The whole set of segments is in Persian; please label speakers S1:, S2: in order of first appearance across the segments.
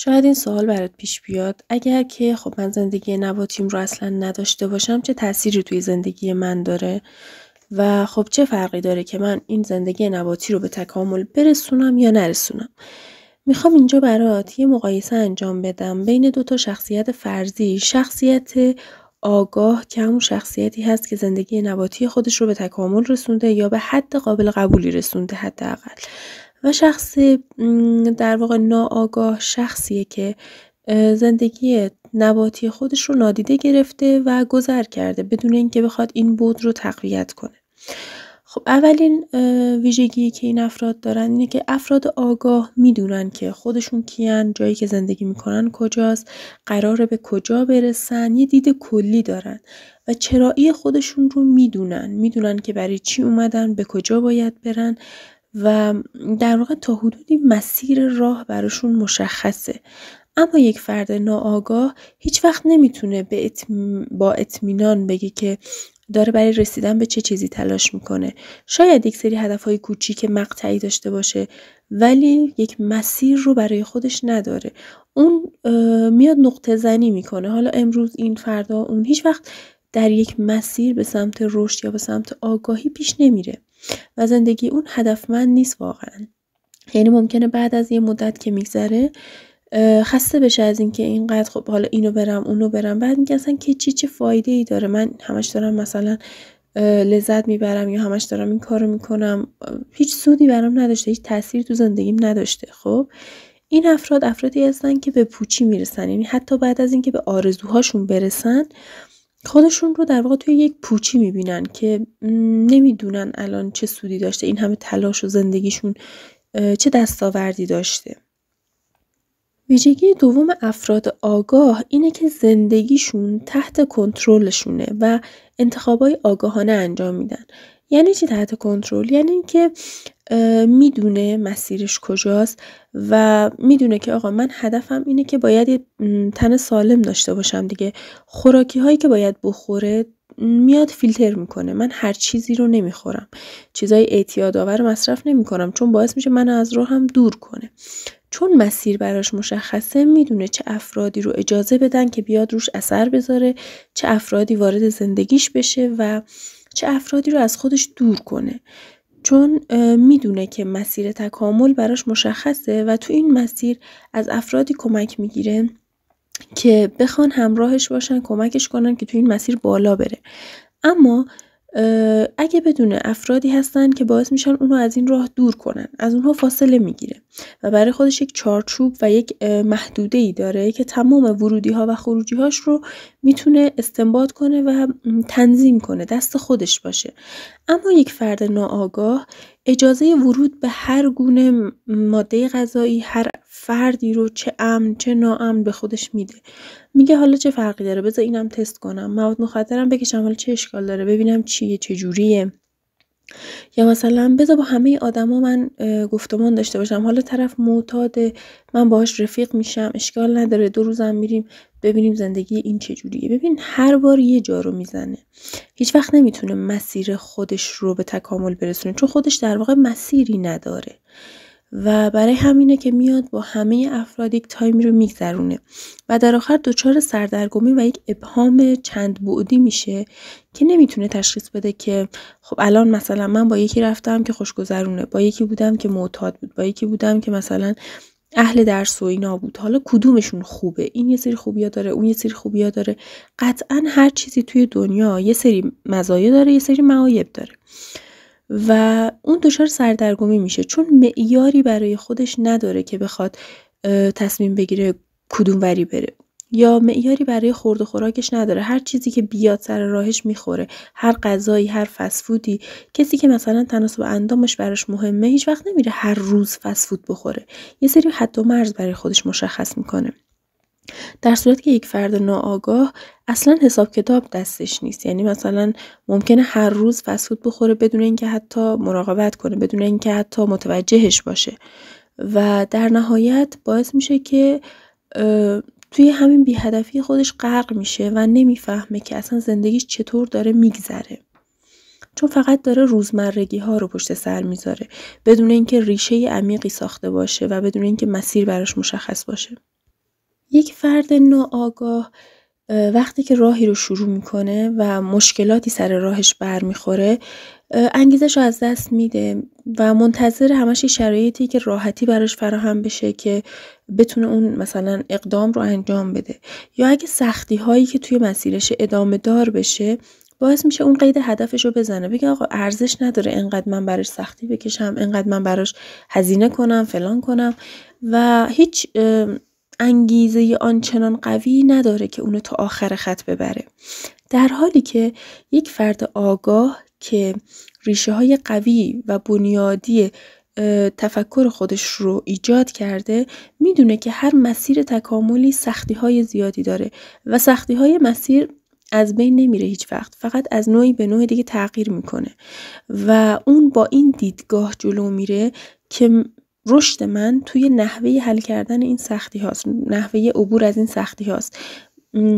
S1: شاید این سوال برات پیش بیاد اگر که خب من زندگی نباتیم رو اصلا نداشته باشم چه تأثیری توی زندگی من داره و خب چه فرقی داره که من این زندگی نباتی رو به تکامل برسونم یا نرسونم. میخوام اینجا برات یه مقایسه انجام بدم بین دو تا شخصیت فرضی. شخصیت آگاه که همون شخصیتی هست که زندگی نباتی خودش رو به تکامل رسونده یا به حد قابل قبولی رسونده حداقل، و شخص در واقع ناآگاه شخصیه که زندگی نباتی خودش رو نادیده گرفته و گذر کرده بدون اینکه بخواد این بعد رو تقویت کنه. خب اولین ویژگی که این افراد دارن اینه که افراد آگاه میدونن که خودشون کیان، جایی که زندگی میکنن کجاست، قراره به کجا برسن، یه دید کلی دارن و چرایی خودشون رو میدونن که برای چی اومدن، به کجا باید برن و در واقع تا حدودی مسیر راه براشون مشخصه. اما یک فرد ناآگاه هیچ وقت نمیتونه با اطمینان بگه که داره برای رسیدن به چه چیزی تلاش میکنه. شاید یک سری هدفهای کوچیک مقطعی داشته باشه ولی یک مسیر رو برای خودش نداره. اون میاد نقطه زنی میکنه، حالا امروز این فردا اون، هیچ وقت در یک مسیر به سمت رشد یا به سمت آگاهی پیش نمیره و زندگی اون هدفمند نیست واقعا. یعنی ممکنه بعد از یه مدت که میگذره خسته بشه از اینکه اینقدر خب حالا اینو برم اونو برم، بعد میگه اصلا که چه فایده ای داره، من همش دارم مثلا لذت میبرم یا همش دارم این کارو میکنم، هیچ سودی برام نداشته، هیچ تأثیری تو زندگیم نداشته. خب این افرادی هستن که به پوچی میرسن، یعنی حتی بعد از اینکه به آرزوهاشون برسن خودشون رو در واقع توی یک پوچی میبینن که نمیدونن الان چه سودی داشته، این همه تلاش و زندگیشون چه دستاوردی داشته. ویژگی دوم افراد آگاه اینه که زندگیشون تحت کنترلشونه و انتخابای آگاهانه انجام میدن. یعنی چی تحت کنترل؟ یعنی اینکه میدونه مسیرش کجاست و میدونه که آقا من هدفم اینه که باید یه تن سالم داشته باشم دیگه. خوراکی هایی که باید بخوره میاد فیلتر میکنه. من هر چیزی رو نمیخورم، چیزای اعتیادآور مصرف نمیکنم چون باعث میشه من از راهم دور کنه. چون مسیر براش مشخصه میدونه چه افرادی رو اجازه بدن که بیاد روش اثر بذاره، چه افرادی وارد زندگیش بشه و چه افرادی رو از خودش دور کنه. چون میدونه که مسیر تکامل براش مشخصه و تو این مسیر از افرادی کمک میگیره که بخوان همراهش باشن، کمکش کنن که تو این مسیر بالا بره. اما اگه بدونه افرادی هستن که باعث میشن اونو از این راه دور کنن، از اونها فاصله میگیره و برای خودش یک چارچوب و یک محدوده‌ای داره که تمام ورودی ها و خروجی هاش رو میتونه استنباط کنه و تنظیم کنه، دست خودش باشه. اما یک فرد ناآگاه اجازه ورود به هر گونه ماده غذایی، هر فردی رو چه امن چه ناامن به خودش میده. میگه حالا چه فرقی داره، بذار اینم تست کنم، مواد مخدرم بکشم، حالا چه اشکال داره، ببینم چیه چه جوریه. یا مثلا بذار با همه آدما من گفتمان داشته باشم، حالا طرف معتاده، من باهاش رفیق میشم، اشکال نداره، 2 روزم میریم ببینیم زندگی این چه جوریه. ببین هر بار یه جا رو میزنه، هیچ وقت نمیتونه مسیر خودش رو به تکامل برسونه چون خودش در واقع مسیری نداره و برای همینه که میاد با همه افراد یک تایمی رو میگذرونه و در آخر دچار سردرگمی و یک ابهام چند بعدی میشه که نمیتونه تشخیص بده که خب الان مثلا من با یکی رفتم که خوشگذرونه، با یکی بودم که معتاد بود، با یکی بودم که مثلا اهل درس و اینا بود، حالا کدومشون خوبه؟ این یه سری خوبیا داره، اون یه سری خوبیا داره. قطعا هر چیزی توی دنیا یه سری مزایا داره، یه سری معایب داره و اون دچار سردرگمی میشه چون معیاری برای خودش نداره که بخواد تصمیم بگیره کدوم وری بره، یا معیاری برای خورد و خوراکش نداره، هر چیزی که بیاد سر راهش میخوره، هر غذایی، هر فسفودی. کسی که مثلا تناسب اندامش براش مهمه هیچ وقت نمیره هر روز فسفود بخوره، یه سری حد و مرز برای خودش مشخص میکنه. در صورتی که یک فرد ناآگاه اصلا حساب کتاب دستش نیست، یعنی مثلا ممکنه هر روز فسفود بخوره بدون اینکه حتی مراقبت کنه، بدون اینکه حتی متوجهش باشه و در نهایت باعث میشه که توی همین بی‌هدفی خودش غرق میشه و نمیفهمه که اصلا زندگیش چطور داره میگذره، چون فقط داره روزمرگی ها رو پشت سر میذاره بدون اینکه ریشه عمیقی ساخته باشه و بدون اینکه مسیر براش مشخص باشه. یک فرد ناآگاه وقتی که راهی رو شروع میکنه و مشکلاتی سر راهش برمیخوره، انگیزش رو از دست میده و منتظر همش شرایطی که راحتی براش فراهم بشه که بتونه اون مثلا اقدام رو انجام بده، یا اگه سختی هایی که توی مسیرش ادامه دار بشه باعث میشه اون قید هدفش رو بزنه، بگه آقا ارزش نداره انقدر من براش سختی بکشم، انقدر من براش هزینه کنم، فلان کنم، و هیچ انگیزه آنچنان قوی نداره که اونو تا آخر خط ببره. در حالی که یک فرد آگاه که ریشه های قوی و بنیادی تفکر خودش رو ایجاد کرده، میدونه که هر مسیر تکاملی سختی های زیادی داره و سختی های مسیر از بین نمیره هیچ وقت، فقط از نوعی به نوع دیگه تغییر میکنه و اون با این دیدگاه جلو میره که رشد من توی نحوه حل کردن این سختی هاست، نحوه عبور از این سختی هاست.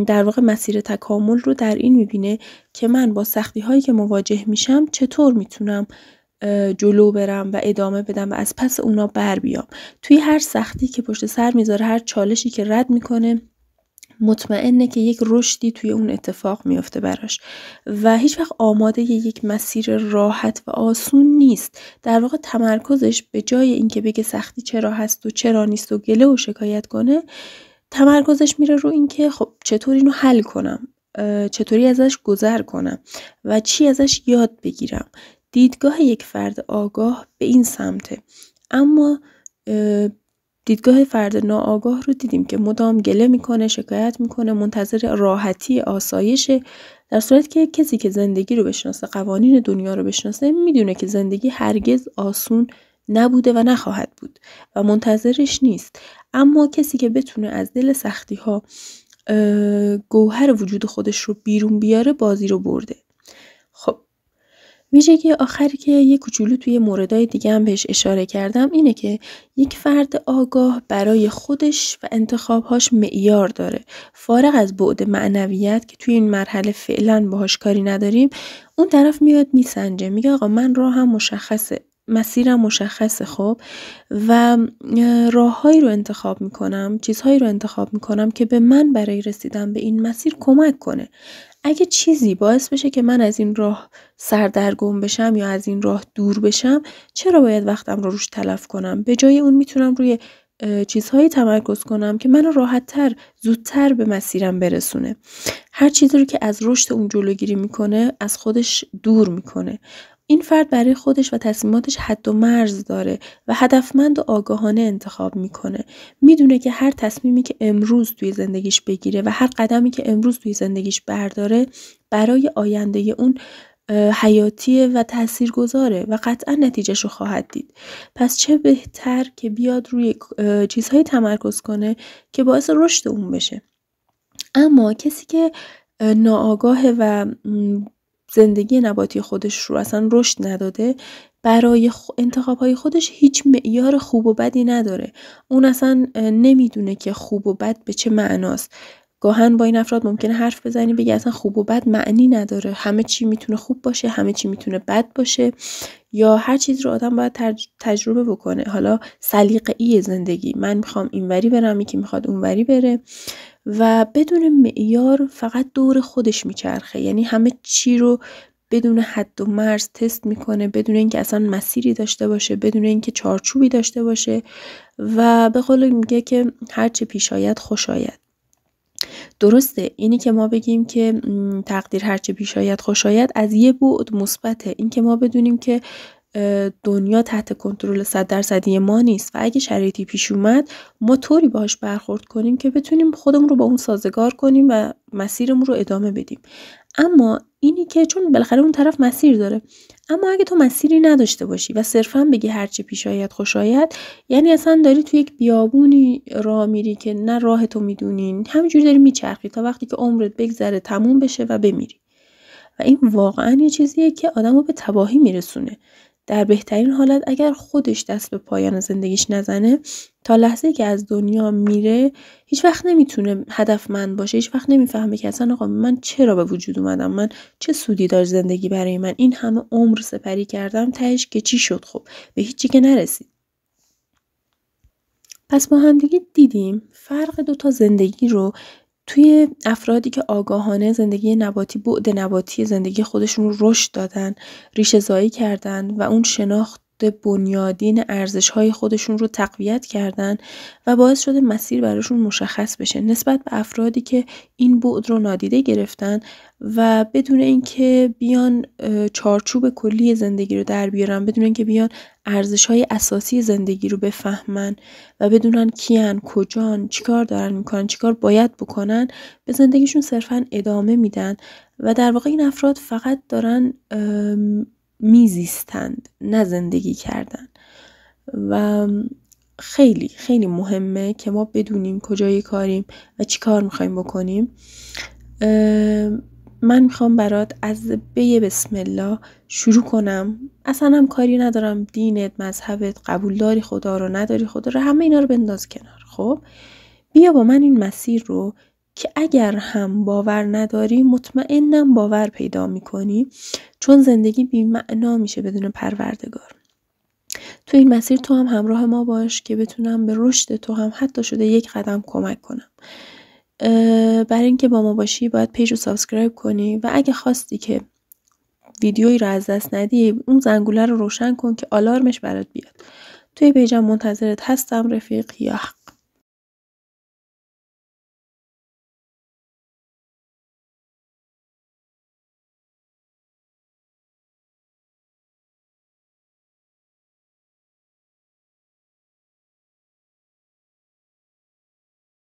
S1: در واقع مسیر تکامل رو در این میبینه که من با سختی هایی که مواجه میشم چطور میتونم جلو برم و ادامه بدم و از پس اونا بر بیام. توی هر سختی که پشت سر میذاره، هر چالشی که رد میکنه، مطمئنه که یک رشدی توی اون اتفاق میفته براش و هیچ وقت آماده یک مسیر راحت و آسون نیست. در واقع تمرکزش به جای اینکه بگه سختی چرا هست و چرا نیست و گله و شکایت کنه، تمرکزش میره رو اینکه خب چطور اینو حل کنم، چطوری ازش گذر کنم و چی ازش یاد بگیرم. دیدگاه یک فرد آگاه به این سمته. اما دیدگاه فرد ناآگاه رو دیدیم که مدام گله میکنه، شکایت میکنه، منتظر راحتی، آسایشه، در صورت که کسی که زندگی رو بشناسه، قوانین دنیا رو بشناسه، میدونه که زندگی هرگز آسون نبوده و نخواهد بود و منتظرش نیست. اما کسی که بتونه از دل سختی ها گوهر وجود خودش رو بیرون بیاره، بازی رو برده. خب ویژگی آخری که یه کوچولو توی موردهای دیگه هم بهش اشاره کردم اینه که یک فرد آگاه برای خودش و انتخابهاش معیار داره. فارغ از بعد معنویت که توی این مرحله فعلا باهاش کاری نداریم، اون طرف میاد میسنجه، میگه آقا من راهم مشخصه، مسیرم مشخصه، خب، و راههایی رو انتخاب میکنم، چیزهایی رو انتخاب میکنم که به من برای رسیدن به این مسیر کمک کنه. اگه چیزی باعث بشه که من از این راه سردرگم بشم یا از این راه دور بشم، چرا باید وقتم رو روش تلف کنم؟ به جای اون میتونم روی چیزهایی تمرکز کنم که منو راحت‌تر، زودتر به مسیرم برسونه. هر چیزی رو که از رشد اون جلوگیری میکنه، از خودش دور میکنه. این فرد برای خودش و تصمیماتش حد و مرز داره و هدفمند و آگاهانه انتخاب میکنه. میدونه که هر تصمیمی که امروز توی زندگیش بگیره و هر قدمی که امروز توی زندگیش برداره برای آینده اون حیاتیه و تاثیرگذاره و قطعا نتیجهشو خواهد دید. پس چه بهتر که بیاد روی چیزهایی تمرکز کنه که باعث رشد اون بشه. اما کسی که ناآگاه و زندگی نباتی خودش رو اصلا رشد نداده، برای انتخابهای خودش هیچ معیار خوب و بدی نداره. اون اصلا نمیدونه که خوب و بد به چه معناست. گاهن با این افراد ممکنه حرف بزنی بگی اصلا خوب و بد معنی نداره، همه چی میتونه خوب باشه، همه چی میتونه بد باشه، یا هر چیز رو آدم باید تجربه بکنه. حالا سلیقه‌ای زندگی، من میخوام اینوری برم، یکی میخواد اونوری بره و بدون معیار فقط دور خودش میچرخه. یعنی همه چی رو بدون حد و مرز تست میکنه، بدون اینکه اصلا مسیری داشته باشه، بدون اینکه چارچوبی داشته باشه و به قول میگه که هر چه پیش آید خوش آید. درسته اینی که ما بگیم که تقدیر هر چه پیش آید خوش آید از یه بعد مثبته، این که ما بدونیم که دنیا تحت کنترل 100% ما نیست و اگه شرایطی پیش اومد ما طوری باهاش برخورد کنیم که بتونیم خودمون رو با اون سازگار کنیم و مسیرمون رو ادامه بدیم. اما اینی که چون بالاخره اون طرف مسیر داره، اما اگه تو مسیری نداشته باشی و صرفا بگی هرچی پیش آید خوش آید، یعنی اصلا داری تو یک بیابونی راه میری که نه راه تو میدونین، همینجوری داری میچرخی تا وقتی که عمرت بگذره تموم بشه و بمیری. و این واقعا یه چیزیه که آدمو به تباهی میرسونه. در بهترین حالت اگر خودش دست به پایان زندگیش نزنه، تا لحظه‌ای که از دنیا میره هیچ وقت نمیتونه هدفمند باشه، هیچ وقت نمیفهمه که اصلا آقا من چرا به وجود اومدم، من چه سودی داشت زندگی برای من، این همه عمر سپری کردم تهش که چی شد؟ خب به هیچی که نرسید. پس با همدیگه دیدیم فرق دوتا زندگی رو توی افرادی که آگاهانه زندگی نباتی، بعد نباتی زندگی خودشون رو رشد دادن، ریشه زایی کردن و اون شناخت بنیادین ارزش‌های خودشون رو تقویت کردن و باعث شده مسیر براشون مشخص بشه، نسبت به افرادی که این بعد رو نادیده گرفتن و بدون اینکه بیان چارچوب کلی زندگی رو در بیارن، بدون اینکه بیان ارزش‌های اساسی زندگی رو بفهمن و بدونن کیان، کجان، چیکار دارن میکنن، چیکار باید بکنن، به زندگیشون صرفاً ادامه میدن و در واقع این افراد فقط دارن میزیستند، نه زندگی کردن. و خیلی خیلی مهمه که ما بدونیم کجای کاریم و چی کار میخوایم بکنیم. من میخوام برات از بسم الله شروع کنم. اصلا هم کاری ندارم دینت، مذهبت، قبول داری خدا رو، نداری خدا رو، همه اینا رو بنداز کنار. خب بیا با من این مسیر رو که اگر هم باور نداری مطمئنم باور پیدا میکنی، چون زندگی بی‌معنا میشه بدون پروردگار. تو این مسیر تو هم همراه ما باش که بتونم به رشد تو هم حتی شده 1 قدم کمک کنم. برای اینکه با ما باشی باید پیج رو سابسکرایب کنی و اگه خواستی که ویدیویی رو از دست ندی اون زنگوله رو روشن کن که آلارمش برات بیاد. توی پیجم منتظرت هستم رفیق. یا